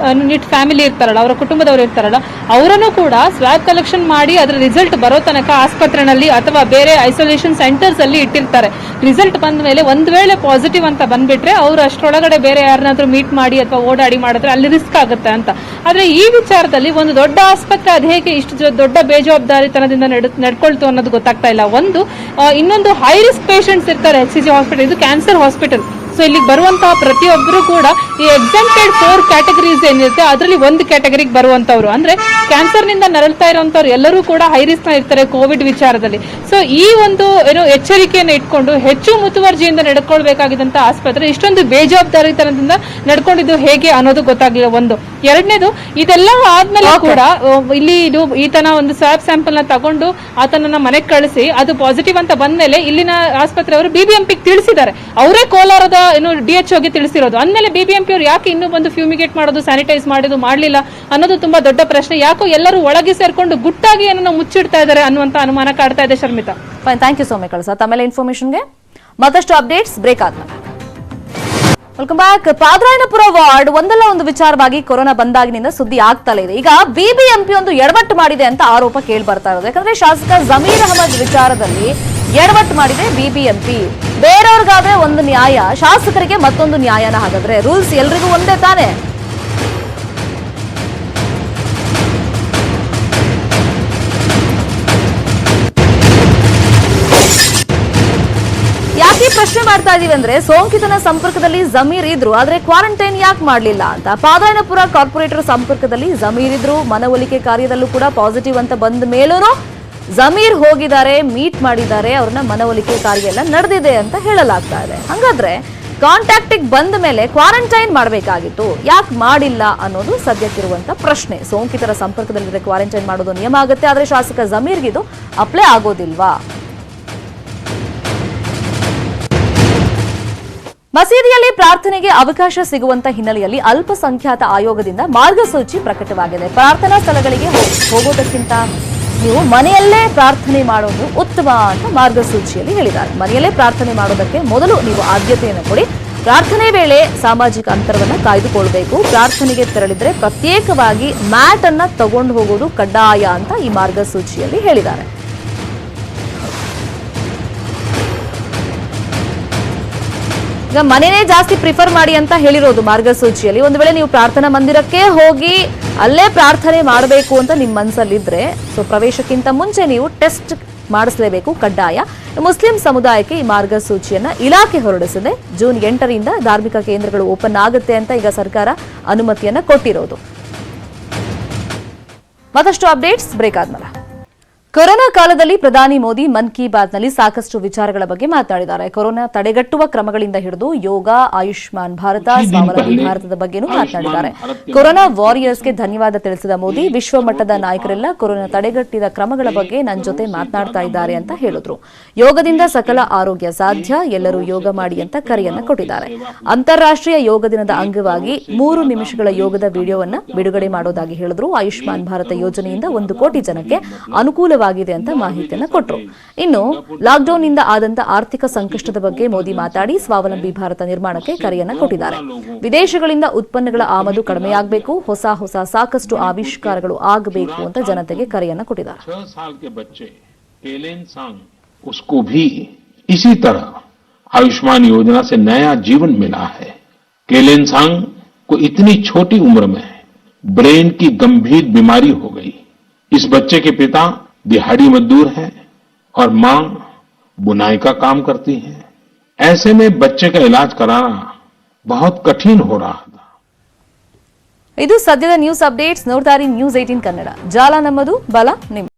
ನಿಟ್ ಫ್ಯಾಮಿಲಿ ಇರ್ತಾರಲ್ಲ, ಅವರ ಕುಟುಂಬದವರು ಇರ್ತಾರಲ್ಲ, ಅವರನ್ನು ಕೂಡ ಸ್ವಾಬ್ ಕಲೆಕ್ಷನ್ ಮಾಡಿ ಅದರ ರಿಸಲ್ಟ್ ಬರೋ ತನಕ ಆಸ್ಪತ್ರೆನಲ್ಲಿ ಅಥವಾ ಬೇರೆ ಐಸೋಲೇಷನ್ ಸೆಂಟರ್ಸ್ ಅಲ್ಲಿ ಇಟ್ಟಿರ್ತಾರೆ. ರಿಸಲ್ಟ್ ಬಂದ ಮೇಲೆ ಒಂದ್ ವೇಳೆ ಪಾಸಿಟಿವ್ ಅಂತ ಬಂದ್ಬಿಟ್ರೆ ಅವ್ರು ಅಷ್ಟರೊಳಗಡೆ ಬೇರೆ ಯಾರನ್ನಾದ್ರೂ ಮೀಟ್ ಮಾಡಿ ಅಥವಾ ಓಡಾಡಿ ಮಾಡಿದ್ರೆ ಅಲ್ಲಿ ರಿಸ್ಕ್ ಆಗುತ್ತೆ ಅಂತ. ಆದ್ರೆ ಈ ವಿಚಾರದಲ್ಲಿ ಒಂದು ದೊಡ್ಡ ಆಸ್ಪತ್ರೆ ಅದು ಹೇಗೆ ಇಷ್ಟು ದೊಡ್ಡ ಬೇಜವಾಬ್ದಾರಿತನದಿಂದ ನಡ್ಕೊಳ್ತು ಅನ್ನೋದು ಗೊತ್ತಾಗ್ತಾ ಇಲ್ಲ. ಇನ್ನೊಂದು ಹೈ ರಿಸ್ಕ್ ಪೇಷಂಟ್ಸ್ ಇರ್ತಾರೆ HCG ಹಾಸ್ಪಿಟಲ್. ಇದು ಕ್ಯಾನ್ಸರ್ ಹಾಸ್ಪಿಟಲ್. ಸೊ ಇಲ್ಲಿಗೆ ಬರುವಂತಹ ಪ್ರತಿಯೊಬ್ಬರು ಕೂಡ ಈ ಎಕ್ಸೆಂಪ್ಟೆಡ್ 4 ಕ್ಯಾಟಗರೀಸ್ ಏನಿರುತ್ತೆ ಅದರಲ್ಲಿ ಒಂದು ಕ್ಯಾಟಗರಿಗೆ ಬರುವಂತವ್ರು, ಅಂದ್ರೆ ಕ್ಯಾನ್ಸರ್ ನಿಂದ ನರಳ್ತಾ ಇರುವಂತವ್ರು ಎಲ್ಲರೂ ಕೂಡ ಹೈ ರಿಸ್ಕ್ ನ ಇರ್ತಾರೆ ಕೋವಿಡ್ ವಿಚಾರದಲ್ಲಿ. ಸೊ ಈ ಒಂದು ಎಚ್ಚರಿಕೆಯನ್ನು ಇಟ್ಕೊಂಡು ಹೆಚ್ಚು ಮುತುವರ್ಜಿಯಿಂದ ನಡ್ಕೊಳ್ಬೇಕಾಗಿದ್ದಂತ ಆಸ್ಪತ್ರೆ ಇಷ್ಟೊಂದು ಬೇಜವಾಬ್ದಾರಿತನದಿಂದ ನಡ್ಕೊಂಡಿದ್ದು ಹೇಗೆ ಅನ್ನೋದು ಗೊತ್ತಾಗ್ಲಿಲ್ಲ. ಒಂದು. ಎರಡನೇದು, ಇದೆಲ್ಲ ಆದ್ಮೇಲೆ ಕೂಡ ಇಲ್ಲಿ ಈತನ ಒಂದು ಸ್ವಾಬ್ ಸ್ಯಾಂಪಲ್ ನ ತಗೊಂಡು ಆತನನ್ನ ಮನೆಗೆ ಕಳಿಸಿ ಅದು ಪಾಸಿಟಿವ್ ಅಂತ ಬಂದ್ಮೇಲೆ ಇಲ್ಲಿನ ಆಸ್ಪತ್ರೆಯವರು BBMP ತಿಳಿಸಿದ್ದಾರೆ. ಅವರೇ ಕೋಲಾರದ DHOಗೆ ತಿಳಿಸಿರೋದು. ಅಂದ್ಮೇಲೆ BBMP ಅವರು ಯಾಕೆ ಇನ್ನೂ ಬಂದು ಫ್ಯೂಮಿಗೇಟ್ ಮಾಡೋದು, ಸ್ಯಾನಿಟೈಸ್ ಮಾಡೋದು ಮಾಡಲಿಲ್ಲ ಅನ್ನೋದು ತುಂಬಾ ದೊಡ್ಡ ಪ್ರಶ್ನೆ. ಯಾಕೋ ಎಲ್ಲರೂ ಒಳಗೆ ಸೇರ್ಕೊಂಡು ಗುಟ್ಟಾಗಿ ಏನನ್ನ ಮುಚ್ಚಿಡ್ತಾ ಇದ್ದಾರೆ ಅನ್ನುವಂತ ಅನುಮಾನ ಕಾಡ್ತಾ ಇದೆ. Sharmita,
thank you Soumya Kalasa. ತಮ್ಮೆಲ್ಲ ಇನ್ಫಾರ್ಮೇಶನ್ಗೆ ಮತ್ತಷ್ಟು ಅಪ್ಡೇಟ್ಸ್ ಬ್ರೇಕ್ ಆದ್ಮೇಲೆ. Welcome back. ಪಾದರಾಯನಪುರ ವಾರ್ಡ್ ಒಂದಲ್ಲ ಒಂದು ವಿಚಾರವಾಗಿ ಕೊರೋನಾ ಬಂದಾಗಿನಿಂದ ಸುದ್ದಿ ಆಗ್ತಲೇ ಇದೆ. ಈಗ ಬಿಬಿಎಂಪಿ ಒಂದು ಎಡವಟ್ಟು ಮಾಡಿದೆ ಅಂತ ಆರೋಪ ಕೇಳಿ ಬರ್ತಾ ಇರೋದು. ಯಾಕಂದ್ರೆ ಶಾಸಕ ಜಮೀರ್ ಅಹಮದ್ ವಿಚಾರದಲ್ಲಿ ಎಡವಟ್ಟು ಮಾಡಿದೆ ಬಿಬಿಎಂಪಿ. ಬೇರೆಯವ್ರಿಗಾದ್ರೆ ಒಂದು ನ್ಯಾಯ, ಶಾಸಕರಿಗೆ ಮತ್ತೊಂದು ನ್ಯಾಯನ. ಹಾಗಾದ್ರೆ ರೂಲ್ಸ್ ಎಲ್ರಿಗೂ ಒಂದೇ ತಾನೆ? ಯಾಕೆ ಪ್ರಶ್ನೆ ಮಾಡ್ತಾ ಇದೀವಿ ಅಂದ್ರೆ, ಸೋಂಕಿತನ ಸಂಪರ್ಕದಲ್ಲಿ ಜಮೀರ್ ಇದ್ರು, ಆದ್ರೆ ಕ್ವಾರಂಟೈನ್ ಯಾಕೆ ಮಾಡಲಿಲ್ಲ ಅಂತ. ಪಾದರಾಯನಪುರ ಕಾರ್ಪೊರೇಟರ್ ಸಂಪರ್ಕದಲ್ಲಿ ಜಮೀರ್ ಇದ್ರು, ಮನವೊಲಿಕೆ ಕಾರ್ಯದಲ್ಲೂ ಕೂಡ ಪಾಸಿಟಿವ್ ಅಂತ ಬಂದ ಮೇಲೂ ಜಮೀರ್ ಹೋಗಿದ್ದಾರೆ, ಮೀಟ್ ಮಾಡಿದ್ದಾರೆ, ಅವ್ರನ್ನ ಮನವೊಲಿಕೆ ಕಾರ್ಯ ಎಲ್ಲ ನಡೆದಿದೆ ಅಂತ ಹೇಳಲಾಗ್ತಾ ಇದೆ. ಹಾಗಾದ್ರೆ ಕಾಂಟ್ಯಾಕ್ಟಿಗೆ ಬಂದ ಮೇಲೆ ಕ್ವಾರಂಟೈನ್ ಮಾಡಬೇಕಾಗಿತ್ತು, ಯಾಕೆ ಮಾಡಿಲ್ಲ ಅನ್ನೋದು ಸದ್ಯಕ್ಕಿರುವಂತ ಪ್ರಶ್ನೆ. ಸೋಂಕಿತರ ಸಂಪರ್ಕದಲ್ಲಿದ್ರೆ ಕ್ವಾರಂಟೈನ್ ಮಾಡೋದು ನಿಯಮ ಆಗುತ್ತೆ, ಆದ್ರೆ ಶಾಸಕ ಜಮೀರ್ಗಿದು ಅಪ್ಲೈ ಆಗೋದಿಲ್ವಾ? ಮಸೀದಿಯಲ್ಲಿ ಪ್ರಾರ್ಥನೆಗೆ ಅವಕಾಶ ಸಿಗುವಂತ ಹಿನ್ನೆಲೆಯಲ್ಲಿ ಅಲ್ಪಸಂಖ್ಯಾತ ಆಯೋಗದಿಂದ ಮಾರ್ಗಸೂಚಿ ಪ್ರಕಟವಾಗಿದೆ. ಪ್ರಾರ್ಥನಾ ಸ್ಥಳಗಳಿಗೆ ಹೋಗೋದಕ್ಕಿಂತ ನೀವು ಮನೆಯಲ್ಲೇ ಪ್ರಾರ್ಥನೆ ಮಾಡೋದು ಉತ್ತಮ ಅಂತ ಮಾರ್ಗಸೂಚಿಯಲ್ಲಿ ಹೇಳಿದ್ದಾರೆ. ಮನೆಯಲ್ಲೇ ಪ್ರಾರ್ಥನೆ ಮಾಡೋದಕ್ಕೆ ಮೊದಲು ನೀವು ಆದ್ಯತೆಯನ್ನು ಕೊಡಿ. ಪ್ರಾರ್ಥನೆ ವೇಳೆ ಸಾಮಾಜಿಕ ಅಂತರವನ್ನು ಕಾಯ್ದುಕೊಳ್ಬೇಕು. ಪ್ರಾರ್ಥನೆಗೆ ತೆರಳಿದ್ರೆ ಪ್ರತ್ಯೇಕವಾಗಿ ಮ್ಯಾಟ್ ಅನ್ನ ತಗೊಂಡು ಹೋಗೋದು ಕಡ್ಡಾಯ ಅಂತ ಈ ಮಾರ್ಗಸೂಚಿಯಲ್ಲಿ ಹೇಳಿದ್ದಾರೆ. ಈಗ ಮನೆನೇ ಜಾಸ್ತಿ ಪ್ರಿಫರ್ ಮಾಡಿ ಅಂತ ಹೇಳಿರೋದು ಮಾರ್ಗಸೂಚಿಯಲ್ಲಿ. ಒಂದು ವೇಳೆ ನೀವು ಪ್ರಾರ್ಥನಾ ಮಂದಿರಕ್ಕೆ ಹೋಗಿ ಅಲ್ಲೇ ಪ್ರಾರ್ಥನೆ ಮಾಡಬೇಕು ಅಂತ ನಿಮ್ಮ ಮನಸ್ಸಲ್ಲಿದ್ರೆ, ಸೊ ಪ್ರವೇಶಕ್ಕಿಂತ ಮುಂಚೆ ನೀವು ಟೆಸ್ಟ್ ಮಾಡಿಸಲೇಬೇಕು, ಕಡ್ಡಾಯ. ಮುಸ್ಲಿಂ ಸಮುದಾಯಕ್ಕೆ ಈ ಮಾರ್ಗಸೂಚಿಯನ್ನ ಇಲಾಖೆ ಹೊರಡಿಸಿದೆ. ಜೂನ್ 8ರಿಂದ ಧಾರ್ಮಿಕ ಕೇಂದ್ರಗಳು ಓಪನ್ ಆಗುತ್ತೆ ಅಂತ ಈಗ ಸರ್ಕಾರ ಅನುಮತಿಯನ್ನ ಕೊಟ್ಟಿರೋದು. ಮತ್ತಷ್ಟು ಅಪ್ಡೇಟ್ಸ್ ಬ್ರೇಕ್ ಆದ್ಮೇಲೆ. ಕೊರೋನಾ ಕಾಲದಲ್ಲಿ ಪ್ರಧಾನಿ ಮೋದಿ ಮನ್ ಕಿ ಬಾತ್ನಲ್ಲಿ ಸಾಕಷ್ಟು ವಿಚಾರಗಳ ಬಗ್ಗೆ ಮಾತನಾಡಿದ್ದಾರೆ. ಕೊರೋನಾ ತಡೆಗಟ್ಟುವ ಕ್ರಮಗಳಿಂದ ಹಿಡಿದು ಯೋಗ, ಆಯುಷ್ಮಾನ್ ಭಾರತ, ಸ್ವಾವಲಂಬಿ ಭಾರತದ ಬಗ್ಗೆನೂ ಮಾತನಾಡಿದ್ದಾರೆ. ಕೊರೋನಾ ವಾರಿಯರ್ಸ್ಗೆ ಧನ್ಯವಾದ ತಿಳಿಸಿದ ಮೋದಿ, ವಿಶ್ವ ಮಟ್ಟದ ನಾಯಕರೆಲ್ಲ ಕೊರೋನಾ ತಡೆಗಟ್ಟಿದ ಕ್ರಮಗಳ ಬಗ್ಗೆ ನನ್ನ ಜೊತೆ ಮಾತನಾಡ್ತಾ ಇದ್ದಾರೆ ಅಂತ ಹೇಳಿದ್ರು. ಯೋಗದಿಂದ ಸಕಲ ಆರೋಗ್ಯ ಸಾಧ್ಯ, ಎಲ್ಲರೂ ಯೋಗ ಮಾಡಿ ಅಂತ ಕರೆಯನ್ನ ಕೊಟ್ಟಿದ್ದಾರೆ. ಅಂತಾರಾಷ್ಟ್ರೀಯ ಯೋಗ ದಿನದ ಅಂಗವಾಗಿ 3 ನಿಮಿಷಗಳ ಯೋಗದ ವಿಡಿಯೋವನ್ನ ಬಿಡುಗಡೆ ಮಾಡೋದಾಗಿ ಹೇಳಿದ್ರು. ಆಯುಷ್ಮಾನ್ ಭಾರತ ಯೋಜನೆಯಿಂದ 1 ಕೋಟಿ ಜನಕ್ಕೆ ಅನುಕೂಲ ಅಂತ ಮಾಹಿತಿಯನ್ನು ಕೊಟ್ಟರು. ಇನ್ನು ಲಾಕ್ಡೌನ್ ನಿಂದ ಆದಂತ ಆರ್ಥಿಕ ಸಂಕಷ್ಟದ ಬಗ್ಗೆ ಮೋದಿ ಮಾತಾಡಿ ಸ್ವಾವಲಂಬಿ ಭಾರತ ನಿರ್ಮಾಣಕ್ಕೆ ಕರೆಯನ್ನ ಕೊಟ್ಟಿದ್ದಾರೆ. ವಿದೇಶಗಳಿಂದ ಉತ್ಪನ್ನಗಳ ಆಮದು ಕಡಿಮೆಯಾಗಬೇಕು, ಹೊಸ ಸಾಕಷ್ಟು ಆವಿಷ್ಕಾರಗಳು ಆಗಬೇಕು ಅಂತ ಜನತೆಗೆ ಕರೆಯನ್ನ ಕೊಟ್ಟಿದ್ದಾರೆ.
6 साल के बच्चे केलेन सांग उसको भी इसी तरह आयुष्मान योजना से नया जीवन मिला है. केलेन सांग को इतनी छोटी उम्र में ब्रेन की गंभीर बीमारी हो गई. इस बच्चे के पिता दिहाड़ी मजदूर हैं और मां बुनाई का काम करती है. ऐसे में बच्चे का इलाज कराना बहुत कठिन हो रहा था.
ಇದು ಸದ್ಯದ ನ್ಯೂಸ್ ಅಪ್ಡೇಟ್ಸ್. ನೋಡ್ತಾ ಇರಿ ನ್ಯೂಸ್ 18 ಕನ್ನಡ. ಜಾಲ ನಮ್ಮದು, ಬಲ ನಿಮ್ಮ.